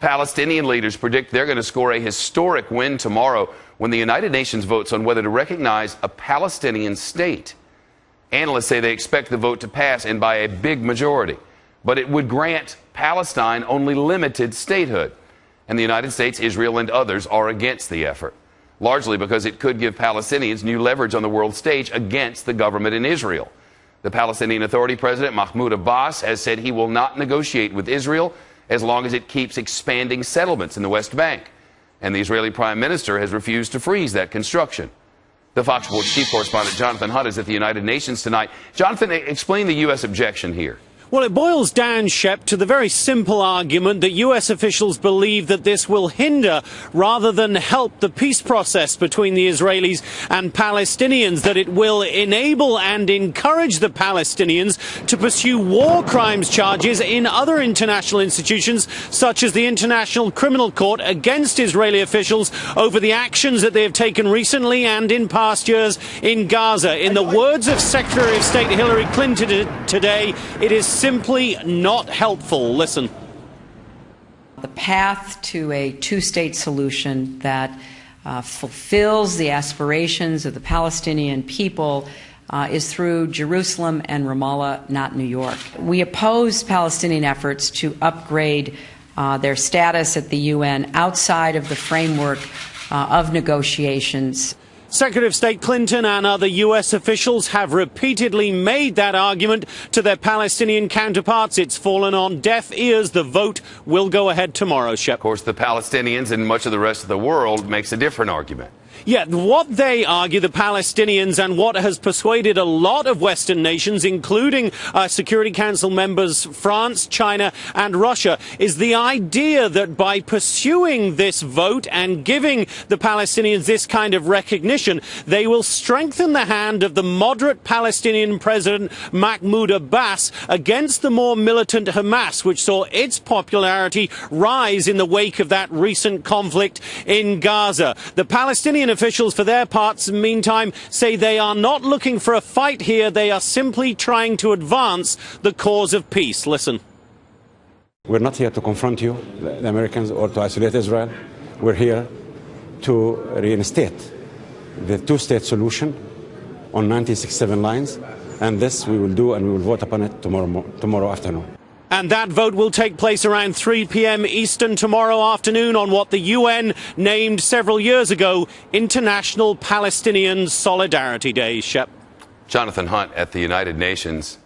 Palestinian leaders predict they're going to score a historic win tomorrow when the United Nations votes on whether to recognize a Palestinian state. Analysts say they expect the vote to pass and by a big majority, but it would grant Palestine only limited statehood. And the United States, Israel, and others are against the effort, largely because it could give Palestinians new leverage on the world stage against the government in Israel. The Palestinian Authority President Mahmoud Abbas has said he will not negotiate with Israel as long as it keeps expanding settlements in the West Bank. And the Israeli Prime Minister has refused to freeze that construction. The Fox Sports chief correspondent Jonathan Hunt is at the United Nations tonight. Jonathan, explain the U.S. objection here. Well, it boils down, Shep, to the very simple argument that U.S. officials believe that this will hinder rather than help the peace process between the Israelis and Palestinians, that it will enable and encourage the Palestinians to pursue war crimes charges in other international institutions, such as the International Criminal Court, against Israeli officials over the actions that they have taken recently and in past years in Gaza. In the words of Secretary of State Hillary Clinton today, it is simply not helpful. Listen. The path to a two-state solution that fulfills the aspirations of the Palestinian people is through Jerusalem and Ramallah, not New York. We oppose Palestinian efforts to upgrade their status at the UN outside of the framework of negotiations. Secretary of State Clinton and other U.S. officials have repeatedly made that argument to their Palestinian counterparts. It's fallen on deaf ears. The vote will go ahead tomorrow, Shep. Of course, the Palestinians and much of the rest of the world makes a different argument. Yeah, what they argue, the Palestinians, and what has persuaded a lot of Western nations, including Security Council members France, China, and Russia, is the idea that by pursuing this vote and giving the Palestinians this kind of recognition, they will strengthen the hand of the moderate Palestinian President Mahmoud Abbas against the more militant Hamas, which saw its popularity rise in the wake of that recent conflict in Gaza. The Palestinian officials, for their parts, meantime, say they are not looking for a fight here. They are simply trying to advance the cause of peace. Listen. We're not here to confront you, the Americans, or to isolate Israel. We're here to reinstate the two-state solution on 1967 lines, and this we will do, and we will vote upon it tomorrow afternoon. And that vote will take place around 3 p.m. Eastern tomorrow afternoon on what the UN named several years ago International Palestinian Solidarity Day. Shep. Jonathan Hunt at the United Nations.